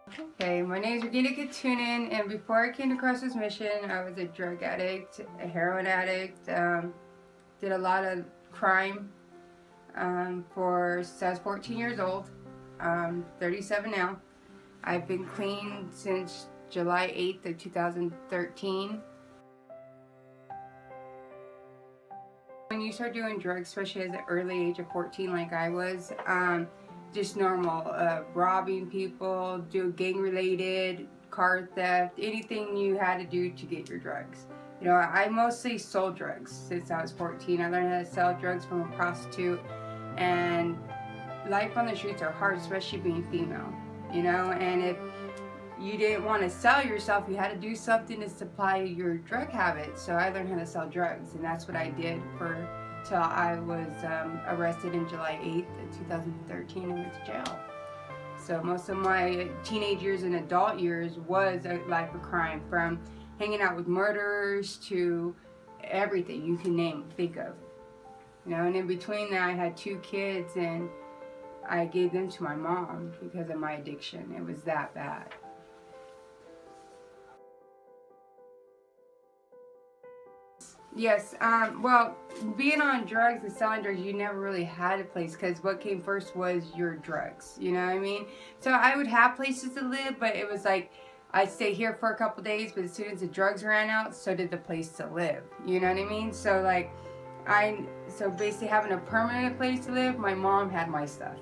Okay, my name is Regenia, and before I came to Crossroads Mission, I was a drug addict, a heroin addict, did a lot of crime since I was 14 years old. 37 now. I've been clean since July 8th of 2013. When you start doing drugs, especially at the early age of 14 like I was, just normal, robbing people, do gang-related, car theft, anything you had to do to get your drugs. You know, I mostly sold drugs since I was 14. I learned how to sell drugs from a prostitute, and life on the streets are hard, especially being female, you know, and if you didn't want to sell yourself, you had to do something to supply your drug habit. So I learned how to sell drugs, and that's what I did till I was arrested in July 8th of 2013 and went to jail. So most of my teenage years and adult years was a life of crime, from hanging out with murderers to everything you can think of. You know, and in between that I had 2 kids, and I gave them to my mom because of my addiction. It was that bad. Yes, well, being on drugs and selling drugs, you never really had a place, because what came first was your drugs, you know what I mean? So I would have places to live, but it was like, I'd stay here for a couple days, but as soon as the drugs ran out, so did the place to live, you know what I mean? So like, so basically having a permanent place to live, my mom had my stuff,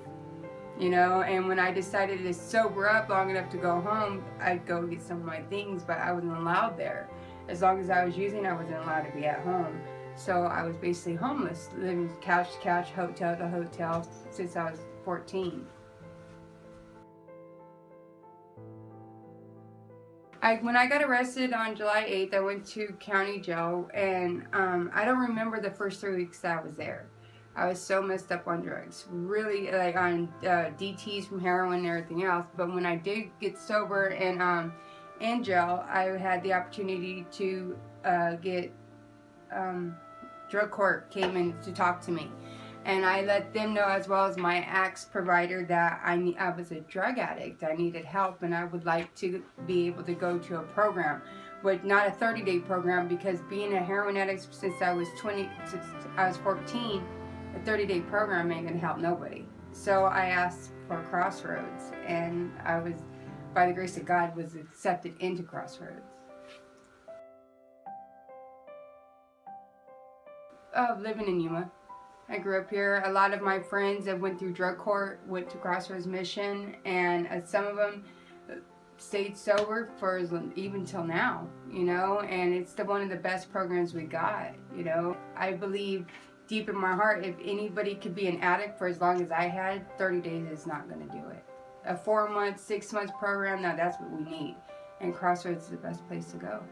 you know? And when I decided to sober up long enough to go home, I'd go get some of my things, but I wasn't allowed there. As long as I was using, I wasn't allowed to be at home. So I was basically homeless, living couch to couch, hotel to hotel since I was 14. When I got arrested on July 8th, I went to county jail, and I don't remember the first 3 weeks that I was there. I was so messed up on drugs, really, like on DTs from heroin and everything else. But when I did get sober and in jail, I had the opportunity to get drug court came in to talk to me, and I let them know, as well as my ex provider, that I was a drug addict. I needed help, and I would like to be able to go to a program, but not a 30-day program, because being a heroin addict since I was 14, a 30-day program ain't gonna help nobody. So I asked for Crossroads, and I was, by the grace of God, was accepted into Crossroads. Living in Yuma. I grew up here. A lot of my friends that went through drug court went to Crossroads Mission, and some of them stayed sober for even till now, you know, and it's one of the best programs we got, you know. I believe deep in my heart, if anybody could be an addict for as long as I had, 30 days is not going to do it. A 4-month, 6-month program, now that's what we need. And Crossroads is the best place to go.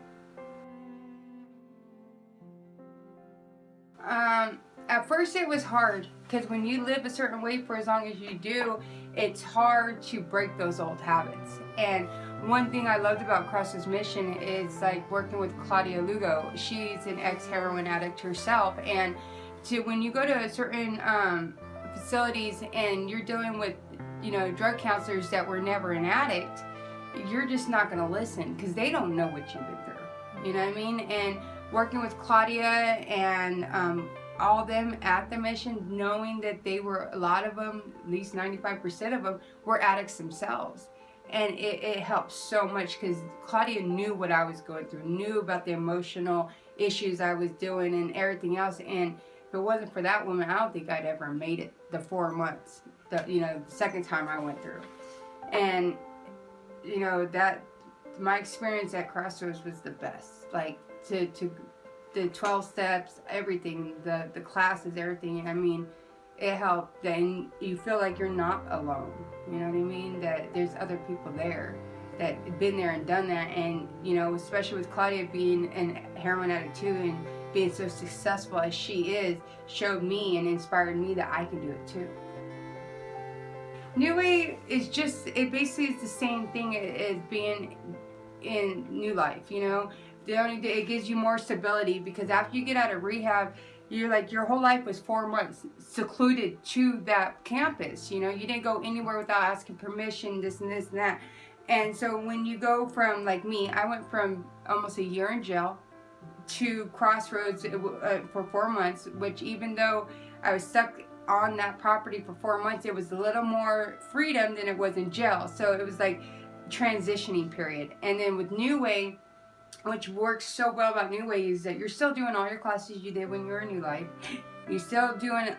At first it was hard, because when you live a certain way for as long as you do, it's hard to break those old habits. And one thing I loved about Crossroads Mission is like working with Claudia Lugo. She's an ex-heroin addict herself, and when you go to a certain facilities and you're dealing with, you know, drug counselors that were never an addict, you're just not going to listen, because they don't know what you've been through, you know what I mean? And working with Claudia and all of them at the mission, knowing that they were, a lot of them, at least 95% of them, were addicts themselves. And it helped so much, because Claudia knew what I was going through, knew about the emotional issues I was doing and everything else. And if it wasn't for that woman, I don't think I'd ever made it the 4 months, the second time I went through. And, you know, that my experience at Crossroads was the best. Like, to the 12 steps, everything, the classes, everything. I mean, it helped. Then you feel like you're not alone. You know what I mean? That there's other people there that have been there and done that. And, you know, especially with Claudia being a heroin addict too, and being so successful as she is, showed me and inspired me that I can do it too. New Way is just, it basically is the same thing as being in New Life, you know. It gives you more stability, because after you get out of rehab, you're like, your whole life was 4 months secluded to that campus, you know. You didn't go anywhere without asking permission, this and this and that. And so when you go from, like me, I went from almost a year in jail to Crossroads for 4 months, which even though I was stuck on that property for 4 months, it was a little more freedom than it was in jail. So it was like transitioning period. And then with New Way, which works so well about New Way, is that you're still doing all your classes you did when you were in New Life. You're still doing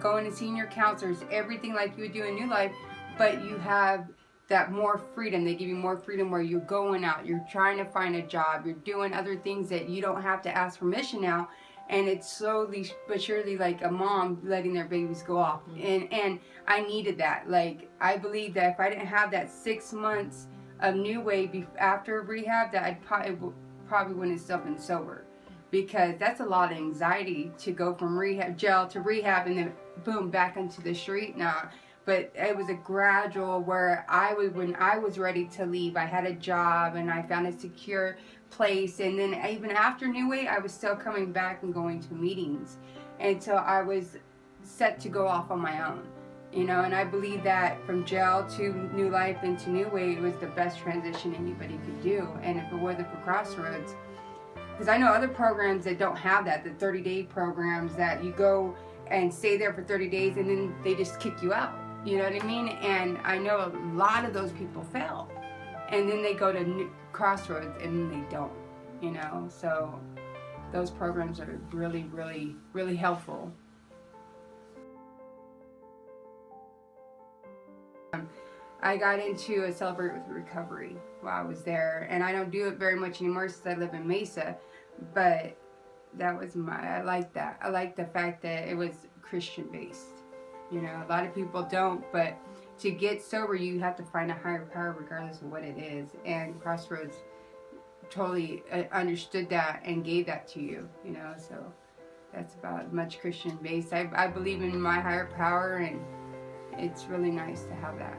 going and seeing your counselors, everything like you would do in New Life, but you have that more freedom. They give you more freedom where you're going out, you're trying to find a job, you're doing other things that you don't have to ask permission now. And it's slowly but surely like a mom letting their babies go off. And I needed that. Like, I believe that if I didn't have that 6 months of New Way after rehab, that I probably wouldn't have still been sober. Because that's a lot of anxiety to go from jail to rehab and then boom, back into the street now. But it was a gradual where when I was ready to leave, I had a job and I found a secure place. And then even after New Way, I was still coming back and going to meetings until I was set to go off on my own. You know, and I believe that from jail to New Life into New Way, it was the best transition anybody could do. And if it wasn't for Crossroads, because I know other programs that don't have that, the 30-day programs that you go and stay there for 30 days and then they just kick you out. You know what I mean? And I know a lot of those people fail. And then they go to Crossroads and they don't, you know? So those programs are really, really, really helpful. I got into a Celebrate with Recovery while I was there. And I don't do it very much anymore since I live in Mesa. But that was I like that. I like the fact that it was Christian based. You know, a lot of people don't, but to get sober, you have to find a higher power regardless of what it is. And Crossroads totally understood that and gave that to you, you know, so that's about much Christian based. I believe in my higher power, and it's really nice to have that.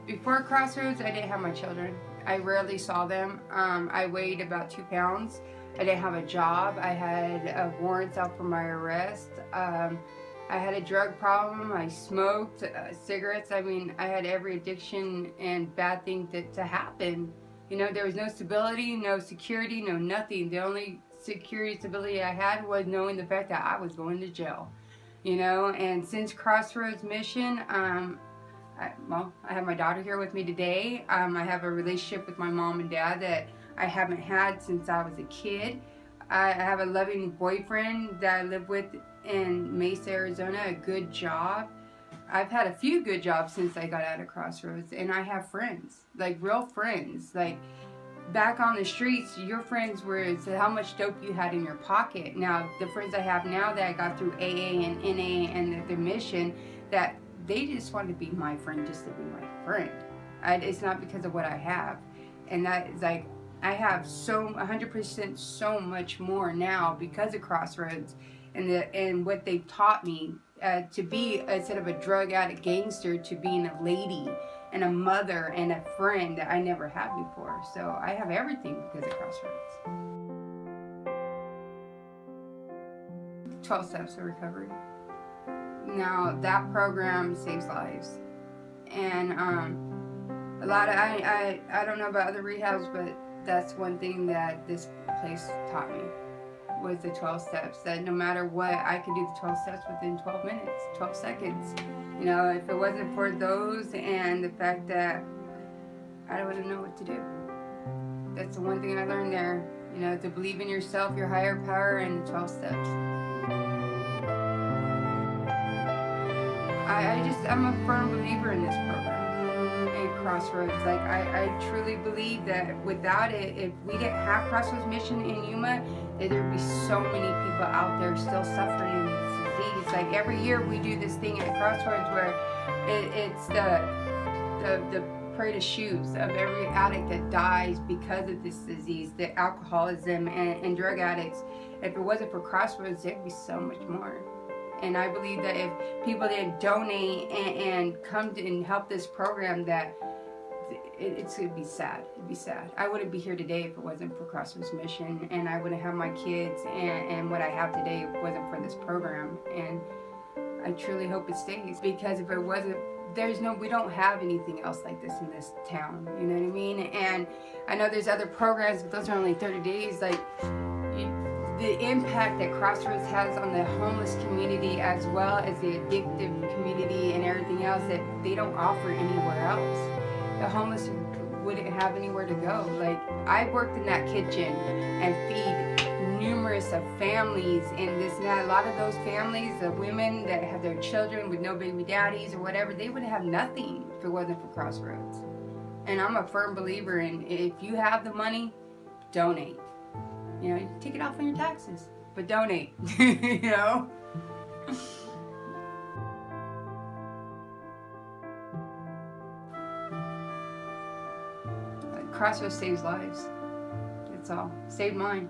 Before Crossroads, I didn't have my children. I rarely saw them. I weighed about 2 pounds. I didn't have a job. I had warrants out for my arrest. I had a drug problem. I smoked cigarettes. I mean, I had every addiction and bad thing to happen. You know, there was no stability, no security, no nothing. The only security, stability I had was knowing the fact that I was going to jail. You know, and since Crossroads Mission, I have my daughter here with me today. I have a relationship with my mom and dad that I haven't had since I was a kid. I have a loving boyfriend that I live with in Mesa, Arizona, a good job. I've had a few good jobs since I got out of Crossroads, and I have friends, like real friends. Like back on the streets, your friends were how much dope you had in your pocket. Now, the friends I have now that I got through AA and NA and the mission, that they just want to be my friend just to be my friend. It's not because of what I have. And that is like, I have 100% so much more now because of Crossroads and what they've taught me to be, instead of a drug addict gangster, to being a lady and a mother and a friend that I never had before. So I have everything because of Crossroads. 12 Steps to Recovery. Now that program saves lives. And a lot of, I don't know about other rehabs, but that's one thing that this place taught me, was the 12 steps. That no matter what, I could do the 12 steps within 12 minutes, 12 seconds. You know, if it wasn't for those and the fact that I wouldn't know what to do. That's the one thing I learned there. You know, to believe in yourself, your higher power, and the 12 steps. I'm a firm believer in this program. Crossroads. Like I truly believe that without it, if we didn't have Crossroads Mission in Yuma, that there'd be so many people out there still suffering this disease. Like every year we do this thing at Crossroads where it's the parade of shoes of every addict that dies because of this disease, the alcoholism and drug addicts. If it wasn't for Crossroads, there'd be so much more. And I believe that if people didn't donate and come to and help this program, that it's going to be sad. It'd be sad. I wouldn't be here today if it wasn't for Crossroads Mission, and I wouldn't have my kids and what I have today if it wasn't for this program. And I truly hope it stays, because if it wasn't we don't have anything else like this in this town, you know what I mean? And I know there's other programs, but those are only 30 days. Like, the impact that Crossroads has on the homeless community, as well as the addictive community and everything else, that they don't offer anywhere else. The homeless wouldn't have anywhere to go. Like, I worked in that kitchen and feed numerous of families and this and that. A lot of those families, the women that have their children with no baby daddies or whatever, they would have nothing if it wasn't for Crossroads. And I'm a firm believer in, if you have the money, donate. You know, take it off on your taxes, but donate. You know. Crossroads saves lives. That's all. Saved mine.